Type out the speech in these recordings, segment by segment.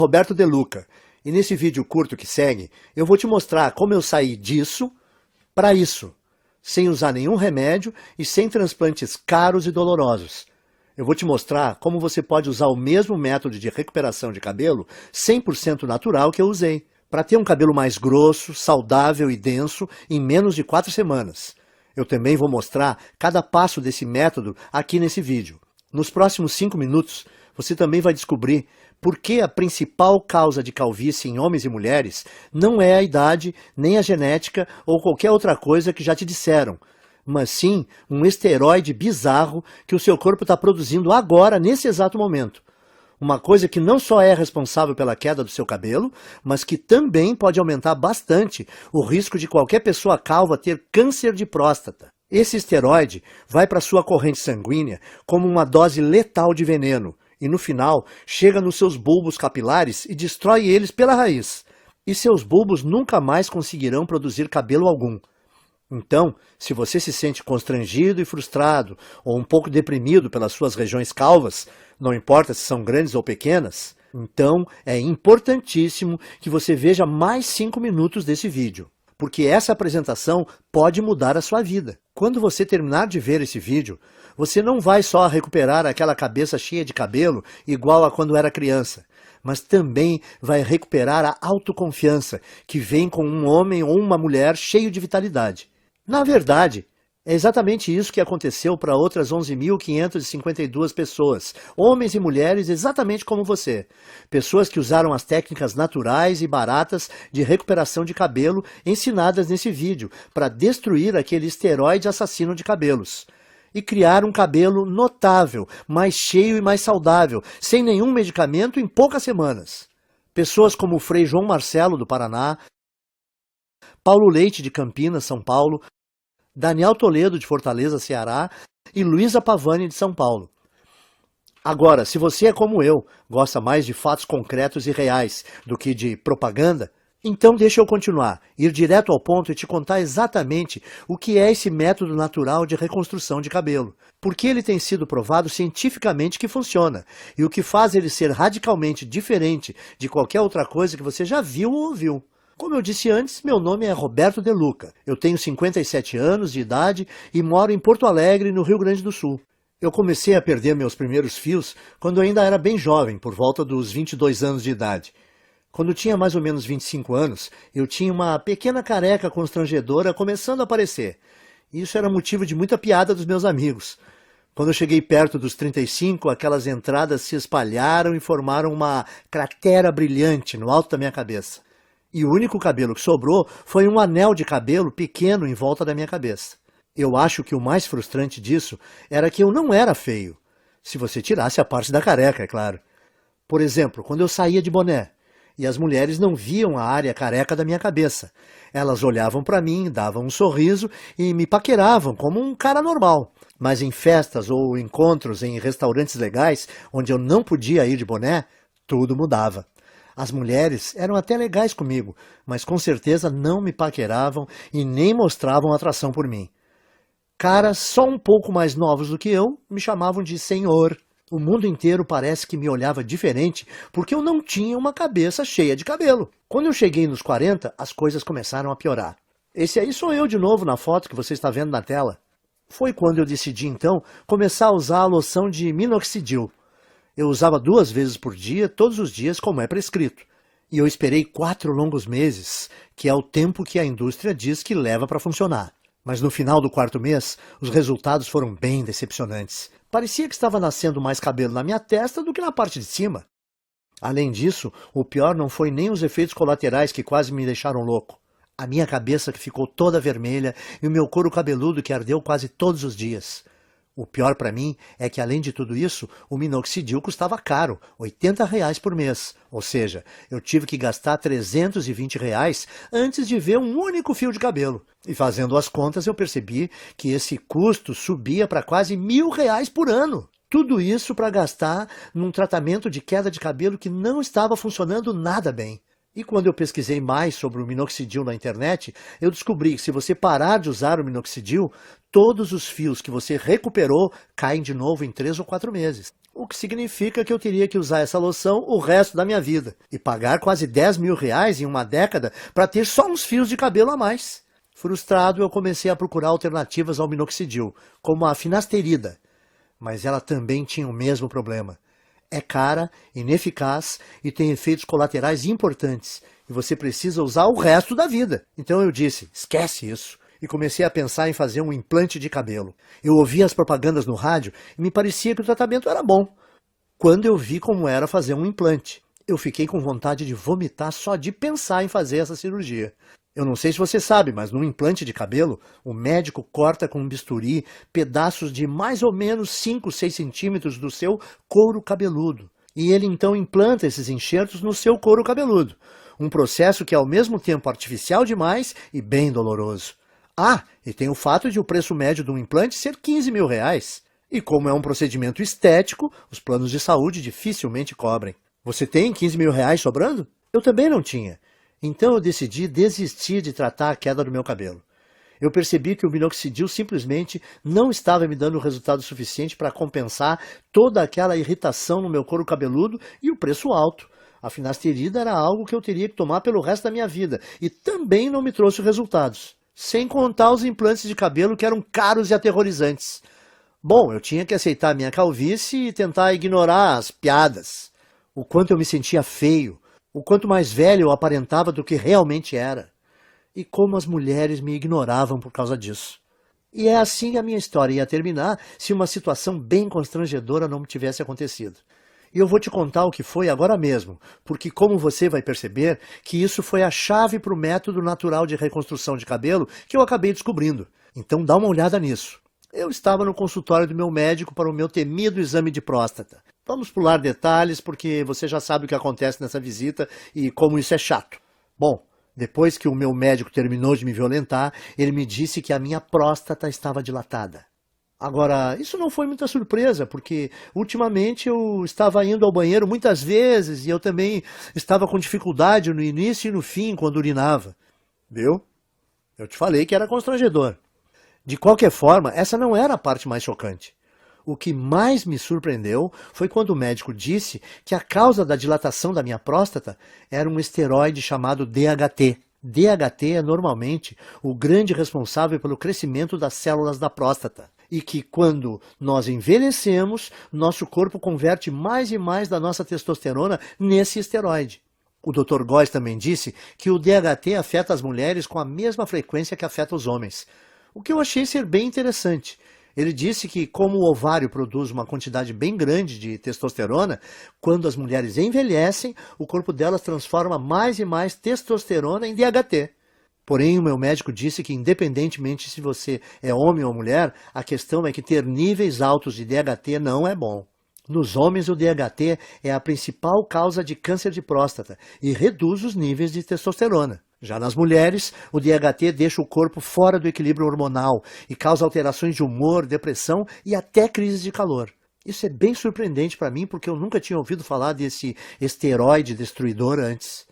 Roberto De Luca, e nesse vídeo curto que segue, eu vou te mostrar como eu saí disso para isso, sem usar nenhum remédio e sem transplantes caros e dolorosos. Eu vou te mostrar como você pode usar o mesmo método de recuperação de cabelo 100% natural que eu usei, para ter um cabelo mais grosso, saudável e denso em menos de 4 semanas. Eu também vou mostrar cada passo desse método aqui nesse vídeo. Nos próximos 5 minutos, você também vai descobrir por que a principal causa de calvície em homens e mulheres não é a idade, nem a genética ou qualquer outra coisa que já te disseram, mas sim um esteroide bizarro que o seu corpo está produzindo agora, nesse exato momento. Uma coisa que não só é responsável pela queda do seu cabelo, mas que também pode aumentar bastante o risco de qualquer pessoa calva ter câncer de próstata. Esse esteroide vai para sua corrente sanguínea como uma dose letal de veneno e no final chega nos seus bulbos capilares e destrói eles pela raiz. E seus bulbos nunca mais conseguirão produzir cabelo algum. Então, se você se sente constrangido e frustrado ou um pouco deprimido pelas suas regiões calvas, não importa se são grandes ou pequenas, então é importantíssimo que você veja mais 5 minutos desse vídeo, porque essa apresentação pode mudar a sua vida. Quando você terminar de ver esse vídeo, você não vai só recuperar aquela cabeça cheia de cabelo igual a quando era criança, mas também vai recuperar a autoconfiança que vem com um homem ou uma mulher cheio de vitalidade. Na verdade, é exatamente isso que aconteceu para outras 11.552 pessoas, homens e mulheres exatamente como você. Pessoas que usaram as técnicas naturais e baratas de recuperação de cabelo ensinadas nesse vídeo para destruir aquele esteroide assassino de cabelos. E criar um cabelo notável, mais cheio e mais saudável, sem nenhum medicamento em poucas semanas. Pessoas como o Frei João Marcelo, do Paraná, Paulo Leite, de Campinas, São Paulo, Daniel Toledo, de Fortaleza, Ceará, e Luísa Pavani, de São Paulo. Agora, se você é como eu, gosta mais de fatos concretos e reais do que de propaganda, então deixa eu continuar, ir direto ao ponto e te contar exatamente o que é esse método natural de reconstrução de cabelo. Porque ele tem sido provado cientificamente que funciona, e o que faz ele ser radicalmente diferente de qualquer outra coisa que você já viu ou ouviu. Como eu disse antes, meu nome é Roberto De Luca. Eu tenho 57 anos de idade e moro em Porto Alegre, no Rio Grande do Sul. Eu comecei a perder meus primeiros fios quando eu ainda era bem jovem, por volta dos 22 anos de idade. Quando tinha mais ou menos 25 anos, eu tinha uma pequena careca constrangedora começando a aparecer. Isso era motivo de muita piada dos meus amigos. Quando eu cheguei perto dos 35, aquelas entradas se espalharam e formaram uma cratera brilhante no alto da minha cabeça. E o único cabelo que sobrou foi um anel de cabelo pequeno em volta da minha cabeça. Eu acho que o mais frustrante disso era que eu não era feio. Se você tirasse a parte da careca, é claro. Por exemplo, quando eu saía de boné, e as mulheres não viam a área careca da minha cabeça. Elas olhavam para mim, davam um sorriso e me paqueravam como um cara normal. Mas em festas ou encontros em restaurantes legais, onde eu não podia ir de boné, tudo mudava. As mulheres eram até legais comigo, mas com certeza não me paqueravam e nem mostravam atração por mim. Caras só um pouco mais novos do que eu me chamavam de senhor. O mundo inteiro parece que me olhava diferente porque eu não tinha uma cabeça cheia de cabelo. Quando eu cheguei nos 40, as coisas começaram a piorar. Esse aí sou eu de novo na foto que você está vendo na tela. Foi quando eu decidi então começar a usar a loção de minoxidil. Eu usava 2 vezes por dia, todos os dias, como é prescrito. E eu esperei 4 longos meses, que é o tempo que a indústria diz que leva para funcionar. Mas no final do 4º mês, os resultados foram bem decepcionantes. Parecia que estava nascendo mais cabelo na minha testa do que na parte de cima. Além disso, o pior não foi nem os efeitos colaterais que quase me deixaram louco. A minha cabeça que ficou toda vermelha e o meu couro cabeludo que ardeu quase todos os dias. O pior para mim é que, além de tudo isso, o minoxidil custava caro, R$80 por mês. Ou seja, eu tive que gastar R$320 antes de ver um único fio de cabelo. E fazendo as contas, eu percebi que esse custo subia para quase R$1.000 por ano. Tudo isso para gastar num tratamento de queda de cabelo que não estava funcionando nada bem. E quando eu pesquisei mais sobre o minoxidil na internet, eu descobri que se você parar de usar o minoxidil, todos os fios que você recuperou caem de novo em 3 ou 4 meses. O que significa que eu teria que usar essa loção o resto da minha vida e pagar quase 10 mil reais em uma década para ter só uns fios de cabelo a mais. Frustrado, eu comecei a procurar alternativas ao minoxidil, como a finasterida, mas ela também tinha o mesmo problema. É cara, ineficaz e tem efeitos colaterais importantes, e você precisa usar o resto da vida. Então eu disse, esquece isso, e comecei a pensar em fazer um implante de cabelo. Eu ouvia as propagandas no rádio e me parecia que o tratamento era bom. Quando eu vi como era fazer um implante, eu fiquei com vontade de vomitar só de pensar em fazer essa cirurgia. Eu não sei se você sabe, mas num implante de cabelo, o médico corta com um bisturi pedaços de mais ou menos 5, 6 centímetros do seu couro cabeludo. E ele então implanta esses enxertos no seu couro cabeludo. Um processo que é ao mesmo tempo artificial demais e bem doloroso. Ah, e tem o fato de o preço médio de um implante ser 15 mil reais. E como é um procedimento estético, os planos de saúde dificilmente cobrem. Você tem 15 mil reais sobrando? Eu também não tinha. Então eu decidi desistir de tratar a queda do meu cabelo. Eu percebi que o minoxidil simplesmente não estava me dando resultado suficiente para compensar toda aquela irritação no meu couro cabeludo e o preço alto. A finasterida era algo que eu teria que tomar pelo resto da minha vida e também não me trouxe resultados. Sem contar os implantes de cabelo que eram caros e aterrorizantes. Bom, eu tinha que aceitar a minha calvície e tentar ignorar as piadas. O quanto eu me sentia feio. O quanto mais velho eu aparentava do que realmente era. E como as mulheres me ignoravam por causa disso. E é assim que a minha história ia terminar se uma situação bem constrangedora não tivesse acontecido. E eu vou te contar o que foi agora mesmo, porque como você vai perceber, que isso foi a chave para o método natural de reconstrução de cabelo que eu acabei descobrindo. Então dá uma olhada nisso. Eu estava no consultório do meu médico para o meu temido exame de próstata. Vamos pular detalhes porque você já sabe o que acontece nessa visita e como isso é chato. Bom, depois que o meu médico terminou de me violentar, ele me disse que a minha próstata estava dilatada. Agora, isso não foi muita surpresa, porque ultimamente eu estava indo ao banheiro muitas vezes e eu também estava com dificuldade no início e no fim quando urinava. Viu? Eu te falei que era constrangedor. De qualquer forma, essa não era a parte mais chocante. O que mais me surpreendeu foi quando o médico disse que a causa da dilatação da minha próstata era um esteroide chamado DHT. DHT é normalmente o grande responsável pelo crescimento das células da próstata. E que quando nós envelhecemos, nosso corpo converte mais e mais da nossa testosterona nesse esteroide. O Dr. Góes também disse que o DHT afeta as mulheres com a mesma frequência que afeta os homens. O que eu achei ser bem interessante. Ele disse que, como o ovário produz uma quantidade bem grande de testosterona, quando as mulheres envelhecem, o corpo delas transforma mais e mais testosterona em DHT. Porém, o meu médico disse que, independentemente se você é homem ou mulher, a questão é que ter níveis altos de DHT não é bom. Nos homens, o DHT é a principal causa de câncer de próstata e reduz os níveis de testosterona. Já nas mulheres, o DHT deixa o corpo fora do equilíbrio hormonal e causa alterações de humor, depressão e até crises de calor. Isso é bem surpreendente para mim porque eu nunca tinha ouvido falar desse esteroide destruidor antes.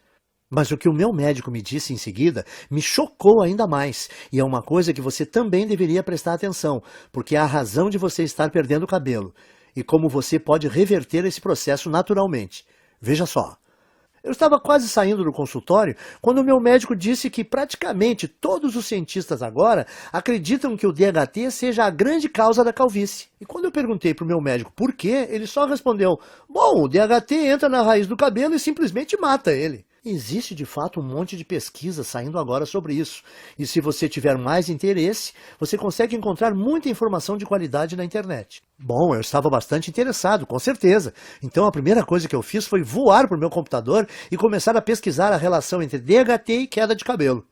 Mas o que o meu médico me disse em seguida me chocou ainda mais, e é uma coisa que você também deveria prestar atenção, porque é a razão de você estar perdendo o cabelo, e como você pode reverter esse processo naturalmente. Veja só. Eu estava quase saindo do consultório quando o meu médico disse que praticamente todos os cientistas agora acreditam que o DHT seja a grande causa da calvície. E quando eu perguntei para o meu médico por quê, ele só respondeu, bom, o DHT entra na raiz do cabelo e simplesmente mata ele. Existe de fato um monte de pesquisa saindo agora sobre isso, e se você tiver mais interesse, você consegue encontrar muita informação de qualidade na internet. Bom, eu estava bastante interessado, com certeza, então a primeira coisa que eu fiz foi voar para o meu computador e começar a pesquisar a relação entre DHT e queda de cabelo.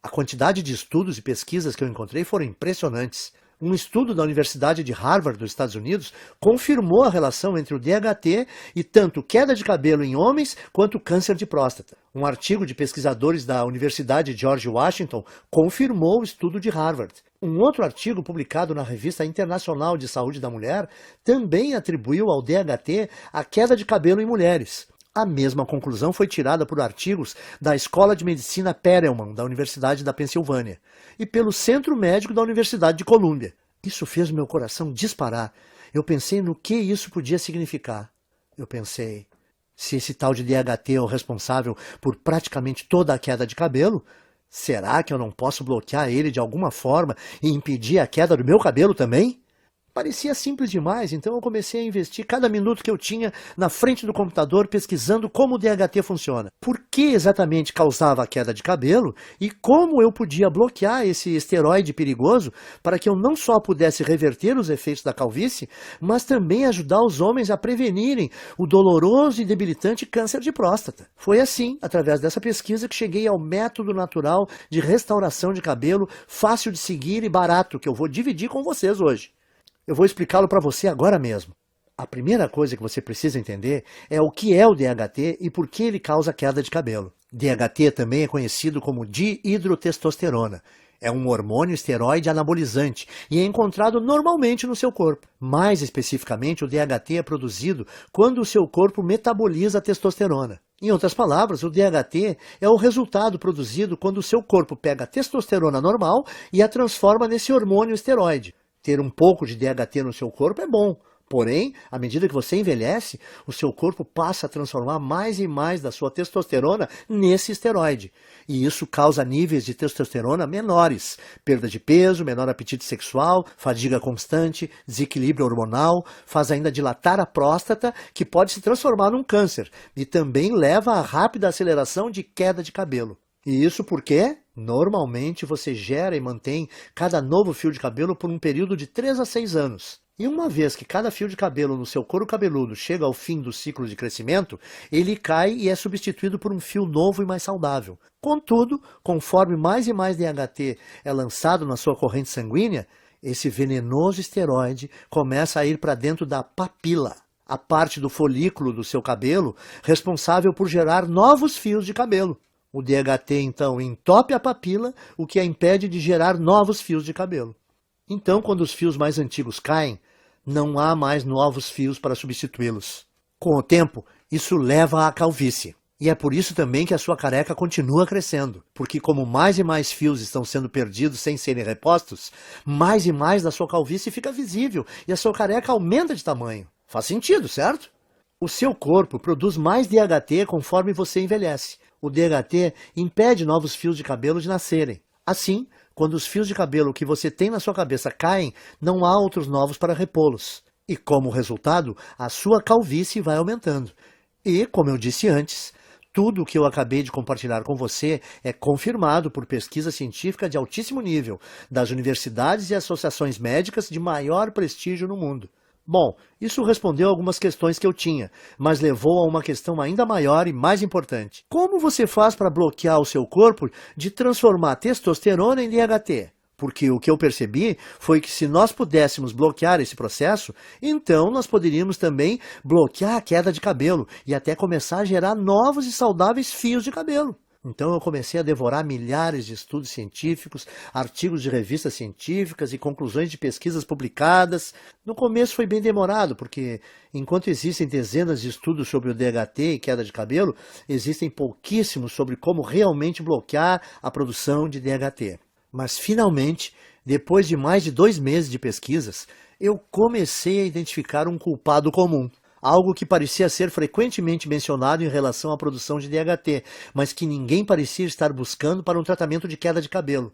A quantidade de estudos e pesquisas que eu encontrei foram impressionantes. Um estudo da Universidade de Harvard, dos Estados Unidos, confirmou a relação entre o DHT e tanto queda de cabelo em homens quanto câncer de próstata. Um artigo de pesquisadores da Universidade George Washington confirmou o estudo de Harvard. Um outro artigo publicado na Revista Internacional de Saúde da Mulher também atribuiu ao DHT a queda de cabelo em mulheres. A mesma conclusão foi tirada por artigos da Escola de Medicina Perelman, da Universidade da Pensilvânia, e pelo Centro Médico da Universidade de Colômbia. Isso fez meu coração disparar. Eu pensei no que isso podia significar. Eu pensei, se esse tal de DHT é o responsável por praticamente toda a queda de cabelo, será que eu não posso bloquear ele de alguma forma e impedir a queda do meu cabelo também? Parecia simples demais, então eu comecei a investir cada minuto que eu tinha na frente do computador pesquisando como o DHT funciona. Por que exatamente causava a queda de cabelo e como eu podia bloquear esse esteroide perigoso para que eu não só pudesse reverter os efeitos da calvície, mas também ajudar os homens a prevenirem o doloroso e debilitante câncer de próstata. Foi assim, através dessa pesquisa, que cheguei ao método natural de restauração de cabelo, fácil de seguir e barato, que eu vou dividir com vocês hoje. Eu vou explicá-lo para você agora mesmo. A primeira coisa que você precisa entender é o que é o DHT e por que ele causa queda de cabelo. DHT também é conhecido como dihidrotestosterona. É um hormônio esteroide anabolizante e é encontrado normalmente no seu corpo. Mais especificamente, o DHT é produzido quando o seu corpo metaboliza a testosterona. Em outras palavras, o DHT é o resultado produzido quando o seu corpo pega a testosterona normal e a transforma nesse hormônio esteroide. Ter um pouco de DHT no seu corpo é bom, porém, à medida que você envelhece, o seu corpo passa a transformar mais e mais da sua testosterona nesse esteroide. E isso causa níveis de testosterona menores, perda de peso, menor apetite sexual, fadiga constante, desequilíbrio hormonal, faz ainda dilatar a próstata, que pode se transformar num câncer, e também leva a rápida aceleração de queda de cabelo. E isso porque, normalmente, você gera e mantém cada novo fio de cabelo por um período de 3 a 6 anos. E uma vez que cada fio de cabelo no seu couro cabeludo chega ao fim do ciclo de crescimento, ele cai e é substituído por um fio novo e mais saudável. Contudo, conforme mais e mais DHT é lançado na sua corrente sanguínea, esse venenoso esteroide começa a ir para dentro da papila, a parte do folículo do seu cabelo responsável por gerar novos fios de cabelo. O DHT, então, entope a papila, o que a impede de gerar novos fios de cabelo. Então, quando os fios mais antigos caem, não há mais novos fios para substituí-los. Com o tempo, isso leva à calvície. E é por isso também que a sua careca continua crescendo, porque como mais e mais fios estão sendo perdidos sem serem repostos, mais e mais da sua calvície fica visível e a sua careca aumenta de tamanho. Faz sentido, certo? O seu corpo produz mais DHT conforme você envelhece. O DHT impede novos fios de cabelo de nascerem. Assim, quando os fios de cabelo que você tem na sua cabeça caem, não há outros novos para repô-los. E como resultado, a sua calvície vai aumentando. E, como eu disse antes, tudo o que eu acabei de compartilhar com você é confirmado por pesquisa científica de altíssimo nível, das universidades e associações médicas de maior prestígio no mundo. Bom, isso respondeu algumas questões que eu tinha, mas levou a uma questão ainda maior e mais importante. Como você faz para bloquear o seu corpo de transformar testosterona em DHT? Porque o que eu percebi foi que se nós pudéssemos bloquear esse processo, então nós poderíamos também bloquear a queda de cabelo e até começar a gerar novos e saudáveis fios de cabelo. Então eu comecei a devorar milhares de estudos científicos, artigos de revistas científicas e conclusões de pesquisas publicadas. No começo foi bem demorado, porque enquanto existem dezenas de estudos sobre o DHT e queda de cabelo, existem pouquíssimos sobre como realmente bloquear a produção de DHT. Mas finalmente, depois de mais de 2 meses de pesquisas, eu comecei a identificar um culpado comum. Algo que parecia ser frequentemente mencionado em relação à produção de DHT, mas que ninguém parecia estar buscando para um tratamento de queda de cabelo.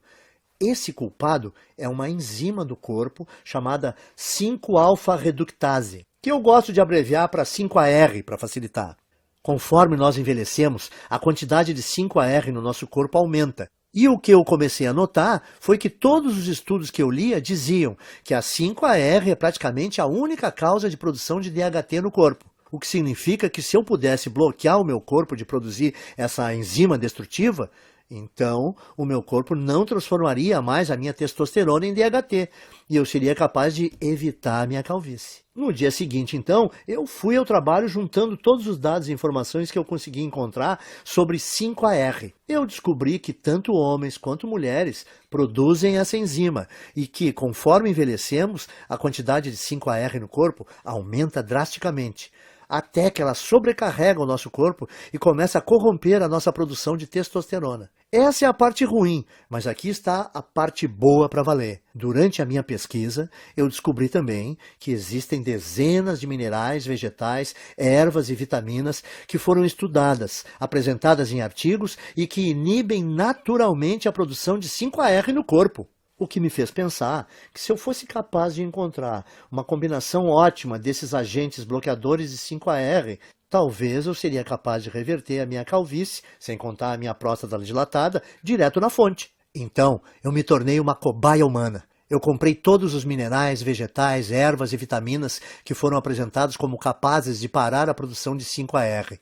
Esse culpado é uma enzima do corpo chamada 5-alfa-reductase, que eu gosto de abreviar para 5-AR para facilitar. Conforme nós envelhecemos, a quantidade de 5-AR no nosso corpo aumenta. E o que eu comecei a notar foi que todos os estudos que eu lia diziam que a 5-AR é praticamente a única causa de produção de DHT no corpo. O que significa que se eu pudesse bloquear o meu corpo de produzir essa enzima destrutiva, então o meu corpo não transformaria mais a minha testosterona em DHT e eu seria capaz de evitar a minha calvície. No dia seguinte, então, eu fui ao trabalho juntando todos os dados e informações que eu consegui encontrar sobre 5-AR. Eu descobri que tanto homens quanto mulheres produzem essa enzima e que, conforme envelhecemos, a quantidade de 5-AR no corpo aumenta drasticamente. até que ela sobrecarrega o nosso corpo e começa a corromper a nossa produção de testosterona. Essa é a parte ruim, mas aqui está a parte boa para valer. Durante a minha pesquisa, eu descobri também que existem dezenas de minerais, vegetais, ervas e vitaminas que foram estudadas, apresentadas em artigos e que inibem naturalmente a produção de 5-AR no corpo. O que me fez pensar que se eu fosse capaz de encontrar uma combinação ótima desses agentes bloqueadores de 5-AR, talvez eu seria capaz de reverter a minha calvície, sem contar a minha próstata dilatada, direto na fonte. Então, eu me tornei uma cobaia humana. Eu comprei todos os minerais, vegetais, ervas e vitaminas que foram apresentados como capazes de parar a produção de 5-AR.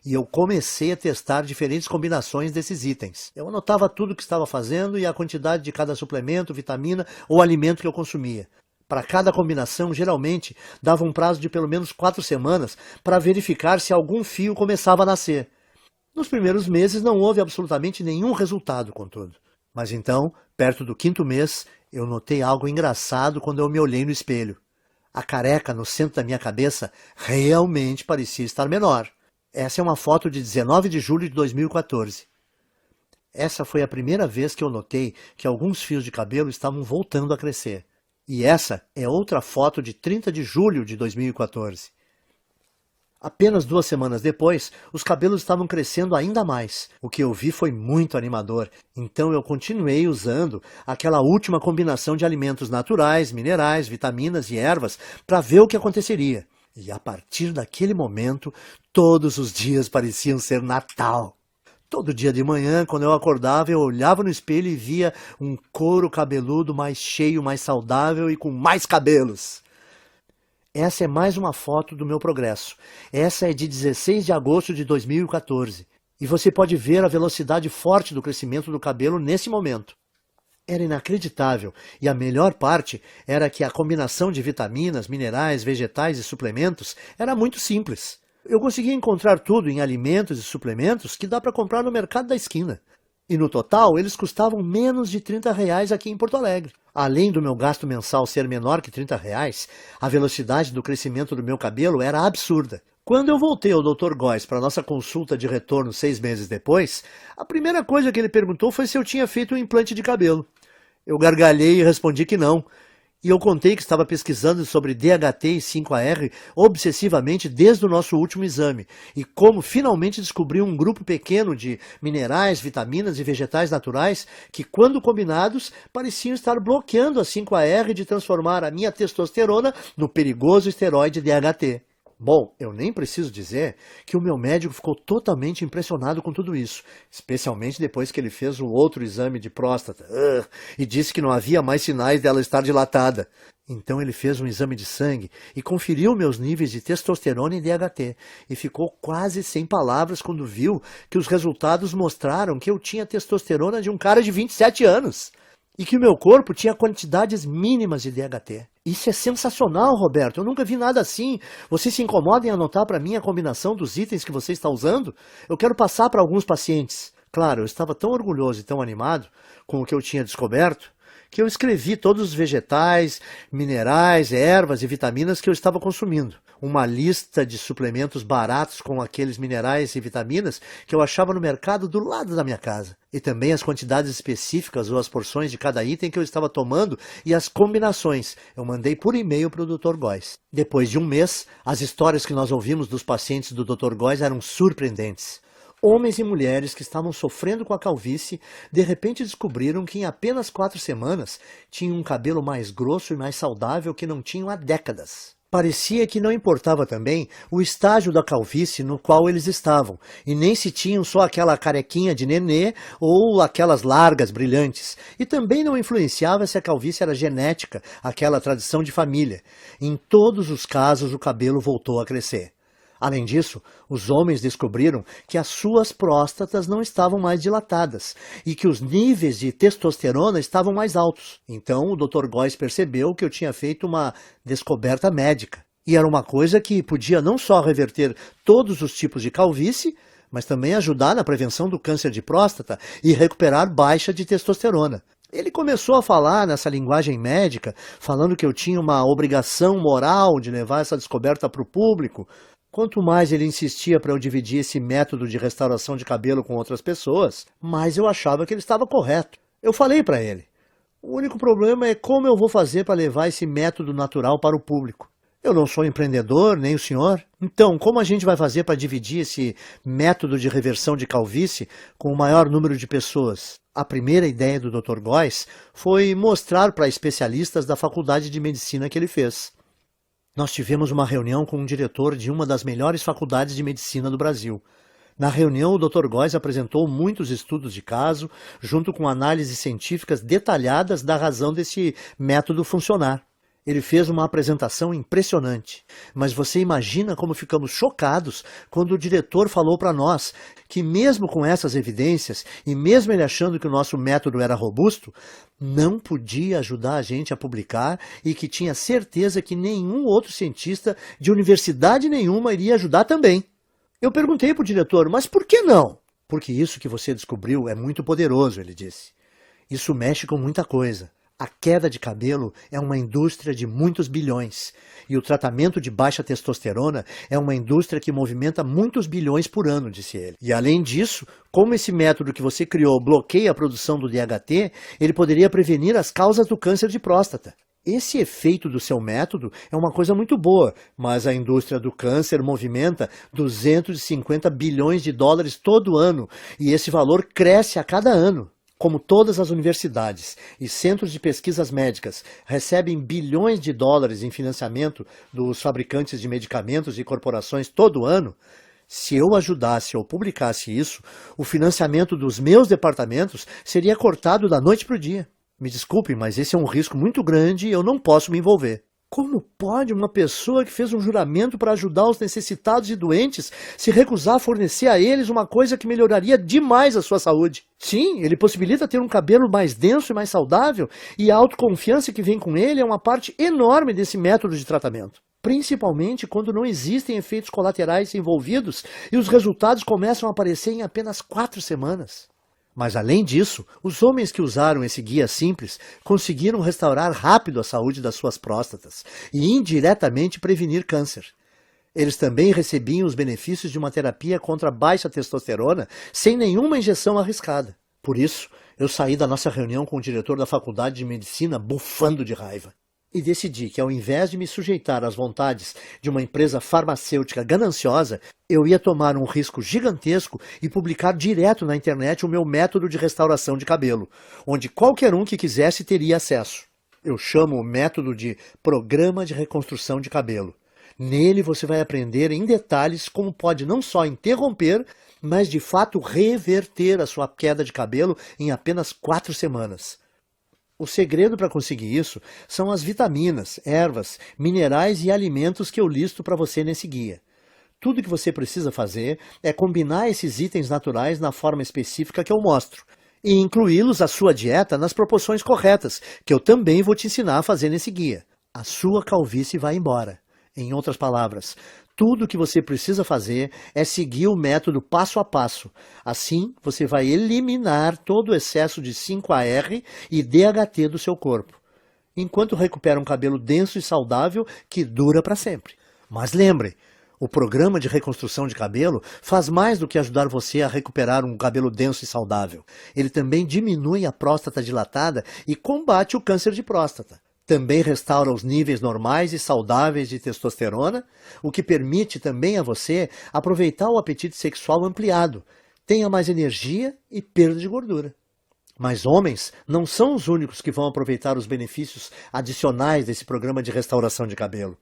E eu comecei a testar diferentes combinações desses itens. Eu anotava tudo o que estava fazendo e a quantidade de cada suplemento, vitamina ou alimento que eu consumia. Para cada combinação, geralmente, dava um prazo de pelo menos 4 semanas para verificar se algum fio começava a nascer. Nos primeiros meses não houve absolutamente nenhum resultado, contudo. Mas então, perto do 5º mês, eu notei algo engraçado quando eu me olhei no espelho. A careca no centro da minha cabeça realmente parecia estar menor. Essa é uma foto de 19 de julho de 2014. Essa foi a primeira vez que eu notei que alguns fios de cabelo estavam voltando a crescer. E essa é outra foto de 30 de julho de 2014. Apenas 2 semanas depois, os cabelos estavam crescendo ainda mais. O que eu vi foi muito animador, então eu continuei usando aquela última combinação de alimentos naturais, minerais, vitaminas e ervas para ver o que aconteceria. E a partir daquele momento, todos os dias pareciam ser Natal. Todo dia de manhã, quando eu acordava, eu olhava no espelho e via um couro cabeludo mais cheio, mais saudável e com mais cabelos. Essa é mais uma foto do meu progresso. Essa é de 16 de agosto de 2014. E você pode ver a velocidade forte do crescimento do cabelo nesse momento. Era inacreditável, e a melhor parte era que a combinação de vitaminas, minerais, vegetais e suplementos era muito simples. Eu conseguia encontrar tudo em alimentos e suplementos que dá para comprar no mercado da esquina. E no total, eles custavam menos de R$30 aqui em Porto Alegre. Além do meu gasto mensal ser menor que R$30, a velocidade do crescimento do meu cabelo era absurda. Quando eu voltei ao Dr. Góes para nossa consulta de retorno 6 meses depois, a primeira coisa que ele perguntou foi se eu tinha feito um implante de cabelo. Eu gargalhei e respondi que não. E eu contei que estava pesquisando sobre DHT e 5-AR obsessivamente desde o nosso último exame, e como finalmente descobri um grupo pequeno de minerais, vitaminas e vegetais naturais que, quando combinados, pareciam estar bloqueando a 5-AR de transformar a minha testosterona no perigoso esteroide DHT. Bom, eu nem preciso dizer que o meu médico ficou totalmente impressionado com tudo isso, especialmente depois que ele fez um outro exame de próstata e disse que não havia mais sinais dela estar dilatada. Então ele fez um exame de sangue e conferiu meus níveis de testosterona e DHT e ficou quase sem palavras quando viu que os resultados mostraram que eu tinha testosterona de um cara de 27 anos. E que o meu corpo tinha quantidades mínimas de DHT. Isso é sensacional, Roberto. Eu nunca vi nada assim. Você se incomoda em anotar para mim a combinação dos itens que você está usando? Eu quero passar para alguns pacientes. Claro, eu estava tão orgulhoso e tão animado com o que eu tinha descoberto, que eu escrevi todos os vegetais, minerais, ervas e vitaminas que eu estava consumindo. Uma lista de suplementos baratos com aqueles minerais e vitaminas que eu achava no mercado do lado da minha casa. E também as quantidades específicas ou as porções de cada item que eu estava tomando e as combinações. Eu mandei por e-mail para o Dr. Góes. Depois de um mês, as histórias que nós ouvimos dos pacientes do Dr. Góes eram surpreendentes. Homens e mulheres que estavam sofrendo com a calvície, de repente descobriram que em apenas 4 semanas tinham um cabelo mais grosso e mais saudável que não tinham há décadas. Parecia que não importava também o estágio da calvície no qual eles estavam, e nem se tinham só aquela carequinha de nenê ou aquelas largas brilhantes, e também não influenciava se a calvície era genética, aquela tradição de família. Em todos os casos o cabelo voltou a crescer. Além disso, os homens descobriram que as suas próstatas não estavam mais dilatadas e que os níveis de testosterona estavam mais altos. Então o Dr. Góes percebeu que eu tinha feito uma descoberta médica. E era uma coisa que podia não só reverter todos os tipos de calvície, mas também ajudar na prevenção do câncer de próstata e recuperar baixa de testosterona. Ele começou a falar nessa linguagem médica, falando que eu tinha uma obrigação moral de levar essa descoberta para o público. Quanto mais ele insistia para eu dividir esse método de restauração de cabelo com outras pessoas, mais eu achava que ele estava correto. Eu falei para ele: o único problema é como eu vou fazer para levar esse método natural para o público. Eu não sou empreendedor, nem o senhor. Então, como a gente vai fazer para dividir esse método de reversão de calvície com o maior número de pessoas? A primeira ideia do Dr. Góes foi mostrar para especialistas da faculdade de medicina que ele fez. Nós tivemos uma reunião com um diretor de uma das melhores faculdades de medicina do Brasil. Na reunião, o Dr. Góes apresentou muitos estudos de caso, junto com análises científicas detalhadas da razão desse método funcionar. Ele fez uma apresentação impressionante, mas você imagina como ficamos chocados quando o diretor falou para nós que mesmo com essas evidências, e mesmo ele achando que o nosso método era robusto, não podia ajudar a gente a publicar e que tinha certeza que nenhum outro cientista de universidade nenhuma iria ajudar também. Eu perguntei para o diretor: mas por que não? Porque isso que você descobriu é muito poderoso, ele disse. Isso mexe com muita coisa. A queda de cabelo é uma indústria de muitos bilhões, e o tratamento de baixa testosterona é uma indústria que movimenta muitos bilhões por ano, disse ele. E além disso, como esse método que você criou bloqueia a produção do DHT, ele poderia prevenir as causas do câncer de próstata. Esse efeito do seu método é uma coisa muito boa, mas a indústria do câncer movimenta 250 bilhões de dólares todo ano, e esse valor cresce a cada ano. Como todas as universidades e centros de pesquisas médicas recebem bilhões de dólares em financiamento dos fabricantes de medicamentos e corporações todo ano, se eu ajudasse ou publicasse isso, o financiamento dos meus departamentos seria cortado da noite para o dia. Me desculpem, mas esse é um risco muito grande e eu não posso me envolver. Como pode uma pessoa que fez um juramento para ajudar os necessitados e doentes se recusar a fornecer a eles uma coisa que melhoraria demais a sua saúde? Sim, ele possibilita ter um cabelo mais denso e mais saudável, e a autoconfiança que vem com ele é uma parte enorme desse método de tratamento. Principalmente quando não existem efeitos colaterais envolvidos e os resultados começam a aparecer em apenas 4 semanas. Mas além disso, os homens que usaram esse guia simples conseguiram restaurar rápido a saúde das suas próstatas e indiretamente prevenir câncer. Eles também recebiam os benefícios de uma terapia contra a baixa testosterona sem nenhuma injeção arriscada. Por isso, eu saí da nossa reunião com o diretor da faculdade de medicina bufando de raiva. E decidi que, ao invés de me sujeitar às vontades de uma empresa farmacêutica gananciosa, eu ia tomar um risco gigantesco e publicar direto na internet o meu método de restauração de cabelo, onde qualquer um que quisesse teria acesso. Eu chamo o método de Programa de Reconstrução de Cabelo. Nele você vai aprender em detalhes como pode não só interromper, mas de fato reverter a sua queda de cabelo em apenas 4 semanas. O segredo para conseguir isso são as vitaminas, ervas, minerais e alimentos que eu listo para você nesse guia. Tudo que você precisa fazer é combinar esses itens naturais na forma específica que eu mostro e incluí-los à sua dieta nas proporções corretas, que eu também vou te ensinar a fazer nesse guia. A sua calvície vai embora. Em outras palavras, tudo o que você precisa fazer é seguir o método passo a passo. Assim, você vai eliminar todo o excesso de 5-AR e DHT do seu corpo, enquanto recupera um cabelo denso e saudável que dura para sempre. Mas lembre, o programa de reconstrução de cabelo faz mais do que ajudar você a recuperar um cabelo denso e saudável. Ele também diminui a próstata dilatada e combate o câncer de próstata. Também restaura os níveis normais e saudáveis de testosterona, o que permite também a você aproveitar o apetite sexual ampliado, tenha mais energia e perda de gordura. Mas homens não são os únicos que vão aproveitar os benefícios adicionais desse programa de restauração de cabelo.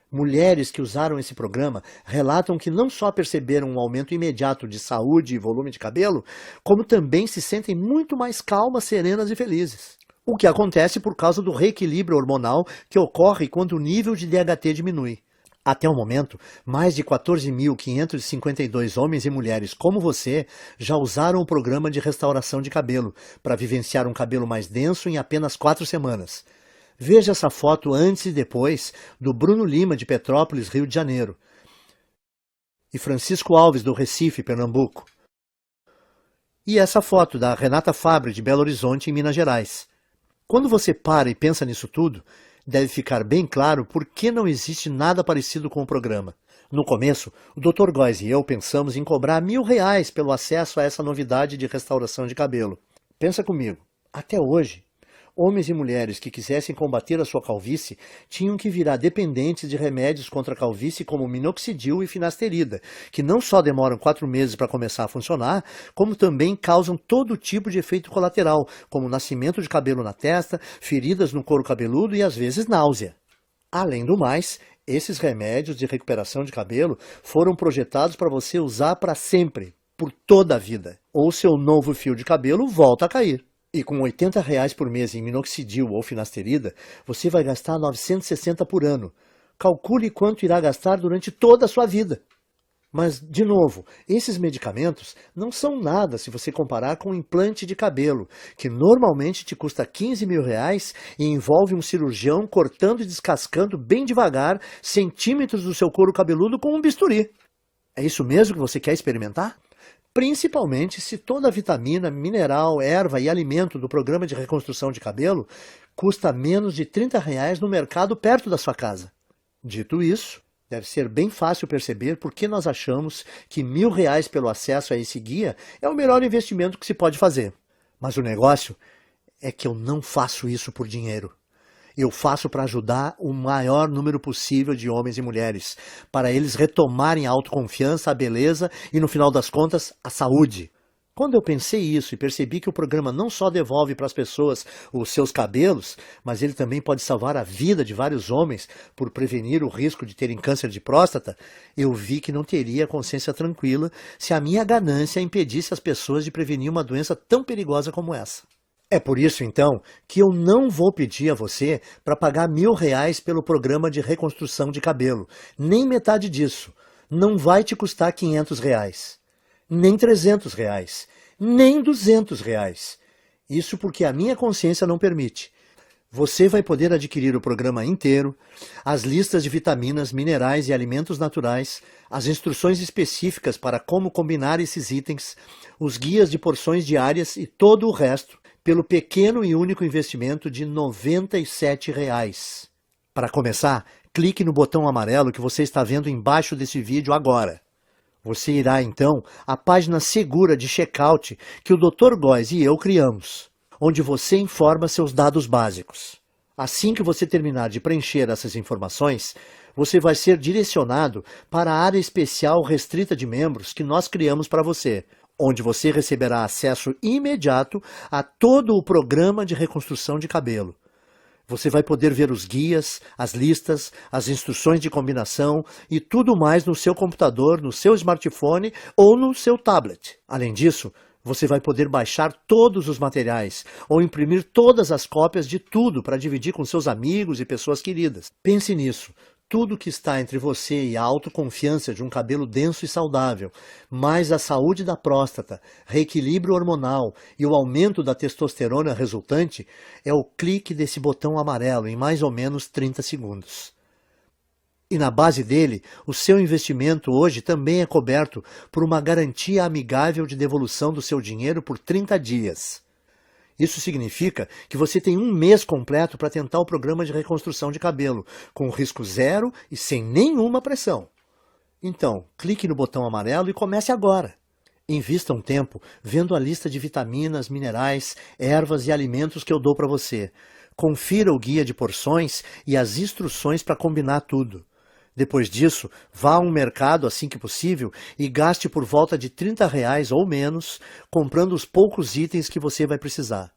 Mulheres que usaram esse programa relatam que não só perceberam um aumento imediato de saúde e volume de cabelo, como também se sentem muito mais calmas, serenas e felizes. O que acontece por causa do reequilíbrio hormonal que ocorre quando o nível de DHT diminui. Até o momento, mais de 14.552 homens e mulheres como você já usaram o programa de restauração de cabelo para vivenciar um cabelo mais denso em apenas 4 semanas. Veja essa foto antes e depois do Bruno Lima, de Petrópolis, Rio de Janeiro, e Francisco Alves, do Recife, Pernambuco. E essa foto da Renata Fabre, de Belo Horizonte, em Minas Gerais. Quando você para e pensa nisso tudo, deve ficar bem claro por que não existe nada parecido com o programa. No começo, o Dr. Góes e eu pensamos em cobrar R$ 1.000 pelo acesso a essa novidade de restauração de cabelo. Pensa comigo, até hoje, homens e mulheres que quisessem combater a sua calvície tinham que virar dependentes de remédios contra a calvície como minoxidil e finasterida, que não só demoram 4 meses para começar a funcionar, como também causam todo tipo de efeito colateral, como nascimento de cabelo na testa, feridas no couro cabeludo e às vezes náusea. Além do mais, esses remédios de recuperação de cabelo foram projetados para você usar para sempre, por toda a vida, ou seu novo fio de cabelo volta a cair. E com R$ 80 por mês em minoxidil ou finasterida, você vai gastar 960 por ano. Calcule quanto irá gastar durante toda a sua vida. Mas, de novo, esses medicamentos não são nada se você comparar com um implante de cabelo, que normalmente te custa R$ 15.000 e envolve um cirurgião cortando e descascando bem devagar centímetros do seu couro cabeludo com um bisturi. É isso mesmo que você quer experimentar? Principalmente se toda a vitamina, mineral, erva e alimento do programa de reconstrução de cabelo custa menos de R$ 30 no mercado perto da sua casa. Dito isso, deve ser bem fácil perceber por que nós achamos que R$ 1.000 pelo acesso a esse guia é o melhor investimento que se pode fazer. Mas o negócio é que eu não faço isso por dinheiro. Eu faço para ajudar o maior número possível de homens e mulheres, para eles retomarem a autoconfiança, a beleza e, no final das contas, a saúde. Quando eu pensei isso e percebi que o programa não só devolve para as pessoas os seus cabelos, mas ele também pode salvar a vida de vários homens por prevenir o risco de terem câncer de próstata, eu vi que não teria consciência tranquila se a minha ganância impedisse as pessoas de prevenir uma doença tão perigosa como essa. É por isso, então, que eu não vou pedir a você para pagar R$ 1.000 pelo programa de reconstrução de cabelo. Nem metade disso. Não vai te custar R$ 500. Nem R$ 300. Nem R$ 200. Isso porque a minha consciência não permite. Você vai poder adquirir o programa inteiro, as listas de vitaminas, minerais e alimentos naturais, as instruções específicas para como combinar esses itens, os guias de porções diárias e todo o resto, pelo pequeno e único investimento de R$ 97. Para começar, clique no botão amarelo que você está vendo embaixo desse vídeo agora. Você irá, então, à página segura de checkout que o Dr. Góes e eu criamos, onde você informa seus dados básicos. Assim que você terminar de preencher essas informações, você vai ser direcionado para a área especial restrita de membros que nós criamos para você, onde você receberá acesso imediato a todo o programa de reconstrução de cabelo. Você vai poder ver os guias, as listas, as instruções de combinação e tudo mais no seu computador, no seu smartphone ou no seu tablet. Além disso, você vai poder baixar todos os materiais ou imprimir todas as cópias de tudo para dividir com seus amigos e pessoas queridas. Pense nisso. Tudo que está entre você e a autoconfiança de um cabelo denso e saudável, mais a saúde da próstata, reequilíbrio hormonal e o aumento da testosterona resultante, é o clique desse botão amarelo em mais ou menos 30 segundos. E na base dele, o seu investimento hoje também é coberto por uma garantia amigável de devolução do seu dinheiro por 30 dias. Isso significa que você tem um mês completo para tentar o programa de reconstrução de cabelo, com risco zero e sem nenhuma pressão. Então, clique no botão amarelo e comece agora. Invista um tempo vendo a lista de vitaminas, minerais, ervas e alimentos que eu dou para você. Confira o guia de porções e as instruções para combinar tudo. Depois disso, vá a um mercado assim que possível e gaste por volta de R$ 30 ou menos, comprando os poucos itens que você vai precisar.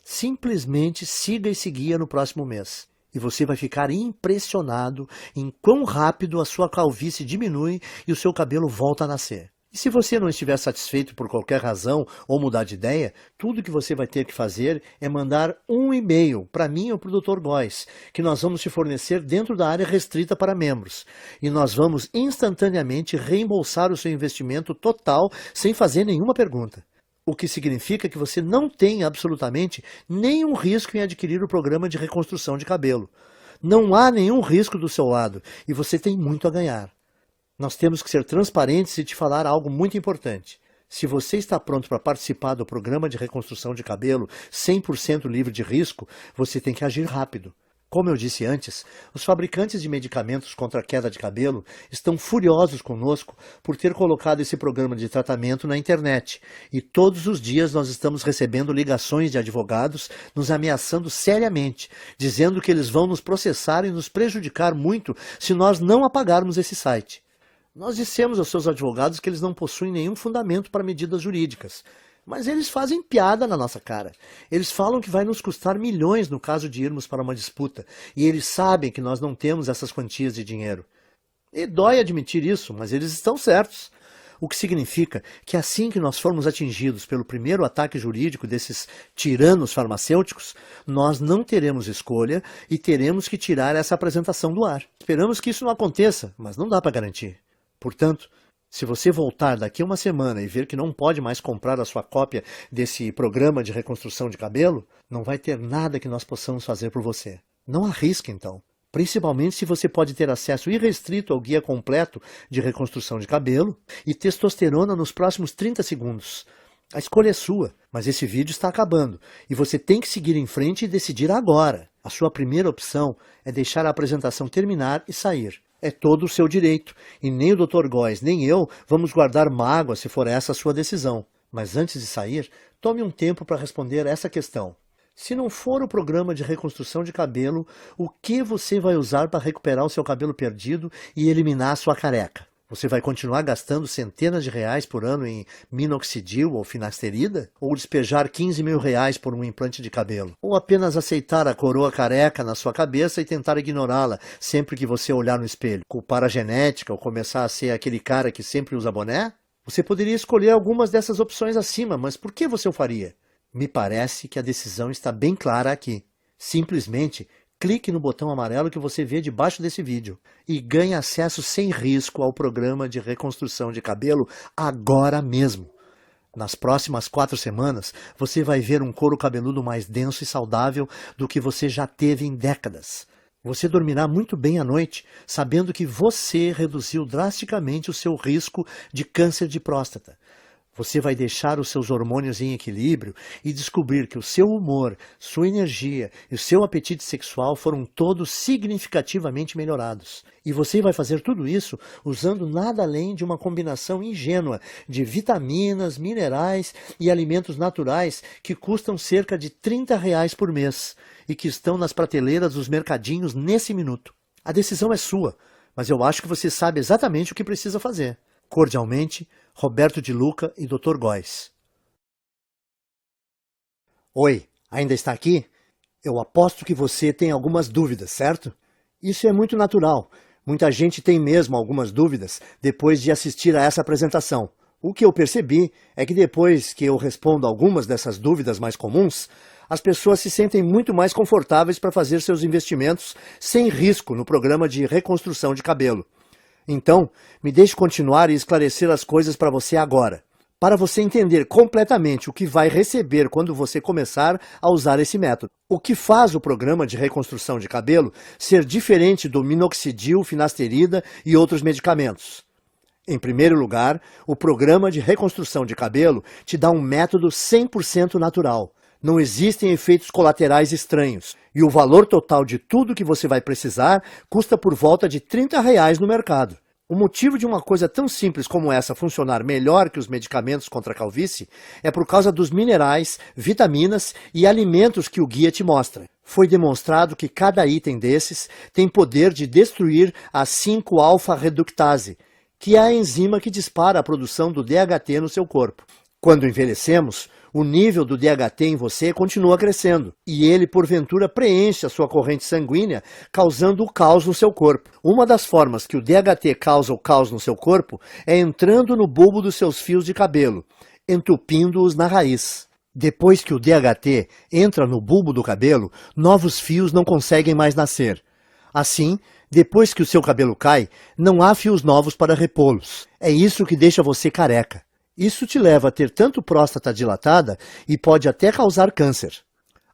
Simplesmente siga esse guia no próximo mês e você vai ficar impressionado em quão rápido a sua calvície diminui e o seu cabelo volta a nascer. E se você não estiver satisfeito por qualquer razão ou mudar de ideia, tudo que você vai ter que fazer é mandar um e-mail para mim ou para o Dr. Góes, que nós vamos te fornecer dentro da área restrita para membros. E nós vamos instantaneamente reembolsar o seu investimento total sem fazer nenhuma pergunta. O que significa que você não tem absolutamente nenhum risco em adquirir o programa de reconstrução de cabelo. Não há nenhum risco do seu lado e você tem muito a ganhar. Nós temos que ser transparentes e te falar algo muito importante. Se você está pronto para participar do programa de reconstrução de cabelo 100% livre de risco, você tem que agir rápido. Como eu disse antes, os fabricantes de medicamentos contra a queda de cabelo estão furiosos conosco por ter colocado esse programa de tratamento na internet. E todos os dias nós estamos recebendo ligações de advogados nos ameaçando seriamente, dizendo que eles vão nos processar e nos prejudicar muito se nós não apagarmos esse site. Nós dissemos aos seus advogados que eles não possuem nenhum fundamento para medidas jurídicas. Mas eles fazem piada na nossa cara. Eles falam que vai nos custar milhões no caso de irmos para uma disputa. E eles sabem que nós não temos essas quantias de dinheiro. E dói admitir isso, mas eles estão certos. O que significa que assim que nós formos atingidos pelo primeiro ataque jurídico desses tiranos farmacêuticos, nós não teremos escolha e teremos que tirar essa apresentação do ar. Esperamos que isso não aconteça, mas não dá para garantir. Portanto, se você voltar daqui a uma semana e ver que não pode mais comprar a sua cópia desse programa de reconstrução de cabelo, não vai ter nada que nós possamos fazer por você. Não arrisque, então. Principalmente se você pode ter acesso irrestrito ao guia completo de reconstrução de cabelo e testosterona nos próximos 30 segundos. A escolha é sua, mas esse vídeo está acabando e você tem que seguir em frente e decidir agora. A sua primeira opção é deixar a apresentação terminar e sair. É todo o seu direito, e nem o Dr. Góes nem eu vamos guardar mágoa se for essa a sua decisão. Mas antes de sair, tome um tempo para responder essa questão. Se não for o programa de reconstrução de cabelo, o que você vai usar para recuperar o seu cabelo perdido e eliminar a sua careca? Você vai continuar gastando centenas de reais por ano em minoxidil ou finasterida? Ou despejar 15 mil reais por um implante de cabelo? Ou apenas aceitar a coroa careca na sua cabeça e tentar ignorá-la sempre que você olhar no espelho? Culpar a genética ou começar a ser aquele cara que sempre usa boné? Você poderia escolher algumas dessas opções acima, mas por que você o faria? Me parece que a decisão está bem clara aqui. Simplesmente clique no botão amarelo que você vê debaixo desse vídeo e ganhe acesso sem risco ao programa de reconstrução de cabelo agora mesmo. Nas próximas 4 semanas, você vai ver um couro cabeludo mais denso e saudável do que você já teve em décadas. Você dormirá muito bem à noite, sabendo que você reduziu drasticamente o seu risco de câncer de próstata. Você vai deixar os seus hormônios em equilíbrio e descobrir que o seu humor, sua energia e o seu apetite sexual foram todos significativamente melhorados. E você vai fazer tudo isso usando nada além de uma combinação ingênua de vitaminas, minerais e alimentos naturais que custam cerca de R$30 por mês e que estão nas prateleiras dos mercadinhos nesse minuto. A decisão é sua, mas eu acho que você sabe exatamente o que precisa fazer. Cordialmente, Roberto de Luca e Dr. Góes. Oi, ainda está aqui? Eu aposto que você tem algumas dúvidas, certo? Isso é muito natural. Muita gente tem mesmo algumas dúvidas depois de assistir a essa apresentação. O que eu percebi é que depois que eu respondo algumas dessas dúvidas mais comuns, as pessoas se sentem muito mais confortáveis para fazer seus investimentos sem risco no programa de reconstrução de cabelo. Então, me deixe continuar e esclarecer as coisas para você agora, para você entender completamente o que vai receber quando você começar a usar esse método. O que faz o programa de reconstrução de cabelo ser diferente do minoxidil, finasterida e outros medicamentos? Em primeiro lugar, o programa de reconstrução de cabelo te dá um método 100% natural. Não existem efeitos colaterais estranhos. E o valor total de tudo que você vai precisar custa por volta de R$30 no mercado. O motivo de uma coisa tão simples como essa funcionar melhor que os medicamentos contra a calvície é por causa dos minerais, vitaminas e alimentos que o guia te mostra. Foi demonstrado que cada item desses tem poder de destruir a 5-alfa-reductase, que é a enzima que dispara a produção do DHT no seu corpo. Quando envelhecemos, o nível do DHT em você continua crescendo, e ele, porventura, preenche a sua corrente sanguínea, causando o caos no seu corpo. Uma das formas que o DHT causa o caos no seu corpo é entrando no bulbo dos seus fios de cabelo, entupindo-os na raiz. Depois que o DHT entra no bulbo do cabelo, novos fios não conseguem mais nascer. Assim, depois que o seu cabelo cai, não há fios novos para repô-los. É isso que deixa você careca. Isso te leva a ter tanto próstata dilatada e pode até causar câncer.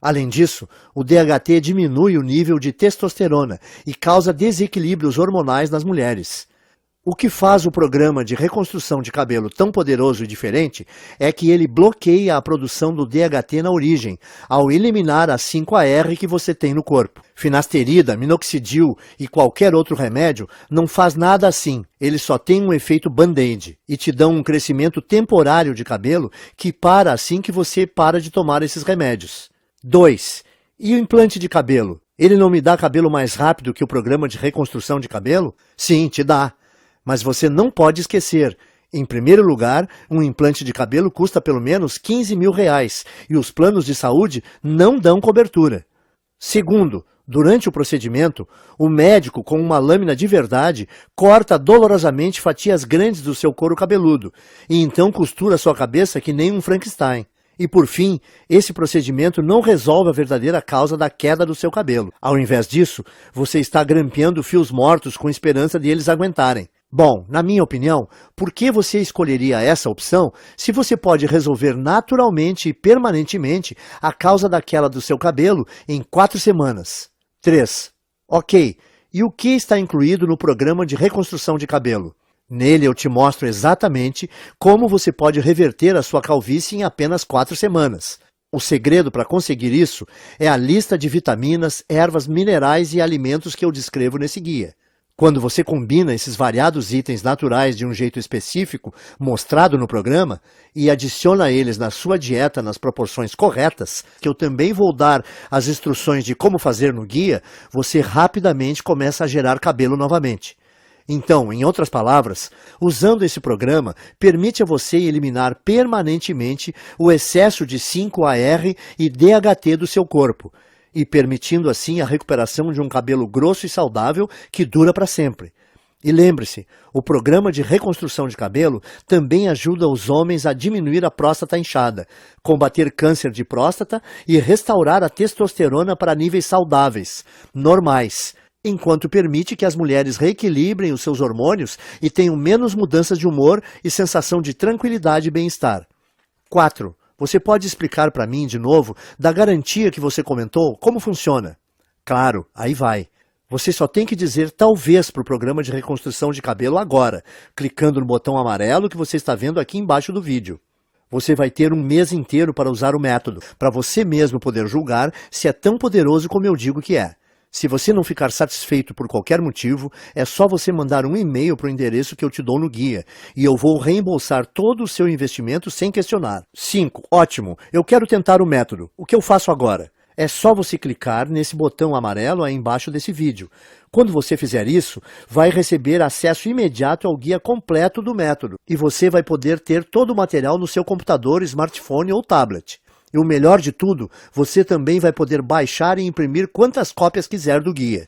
Além disso, o DHT diminui o nível de testosterona e causa desequilíbrios hormonais nas mulheres. O que faz o programa de reconstrução de cabelo tão poderoso e diferente é que ele bloqueia a produção do DHT na origem, ao eliminar a 5-AR que você tem no corpo. Finasterida, minoxidil e qualquer outro remédio não faz nada assim, ele só tem um efeito band-aid e te dão um crescimento temporário de cabelo que para assim que você para de tomar esses remédios. 2. E o implante de cabelo? Ele não me dá cabelo mais rápido que o programa de reconstrução de cabelo? Sim, te dá. Mas você não pode esquecer, em primeiro lugar, um implante de cabelo custa pelo menos R$15 mil e os planos de saúde não dão cobertura. Segundo, durante o procedimento, o médico com uma lâmina de verdade corta dolorosamente fatias grandes do seu couro cabeludo e então costura sua cabeça que nem um Frankenstein. E por fim, esse procedimento não resolve a verdadeira causa da queda do seu cabelo. Ao invés disso, você está grampeando fios mortos com esperança de eles aguentarem. Bom, na minha opinião, por que você escolheria essa opção se você pode resolver naturalmente e permanentemente a causa da queda do seu cabelo em 4 semanas? 3. Ok, e o que está incluído no programa de reconstrução de cabelo? Nele eu te mostro exatamente como você pode reverter a sua calvície em apenas 4 semanas. O segredo para conseguir isso é a lista de vitaminas, ervas, minerais e alimentos que eu descrevo nesse guia. Quando você combina esses variados itens naturais de um jeito específico, mostrado no programa, e adiciona eles na sua dieta nas proporções corretas, que eu também vou dar as instruções de como fazer no guia, você rapidamente começa a gerar cabelo novamente. Então, em outras palavras, usando esse programa, permite a você eliminar permanentemente o excesso de 5-AR e DHT do seu corpo, e permitindo assim a recuperação de um cabelo grosso e saudável que dura para sempre. E lembre-se, o programa de reconstrução de cabelo também ajuda os homens a diminuir a próstata inchada, combater câncer de próstata e restaurar a testosterona para níveis saudáveis, normais, enquanto permite que as mulheres reequilibrem os seus hormônios e tenham menos mudanças de humor e sensação de tranquilidade e bem-estar. 4. Você pode explicar para mim, de novo, da garantia que você comentou, como funciona? Claro, aí vai. Você só tem que dizer talvez para o programa de reconstrução de cabelo agora, clicando no botão amarelo que você está vendo aqui embaixo do vídeo. Você vai ter um mês inteiro para usar o método, para você mesmo poder julgar se é tão poderoso como eu digo que é. Se você não ficar satisfeito por qualquer motivo, é só você mandar um e-mail para o endereço que eu te dou no guia, e eu vou reembolsar todo o seu investimento sem questionar. 5. Ótimo, eu quero tentar o método. O que eu faço agora? É só você clicar nesse botão amarelo aí embaixo desse vídeo. Quando você fizer isso, vai receber acesso imediato ao guia completo do método, e você vai poder ter todo o material no seu computador, smartphone ou tablet. E o melhor de tudo, você também vai poder baixar e imprimir quantas cópias quiser do guia.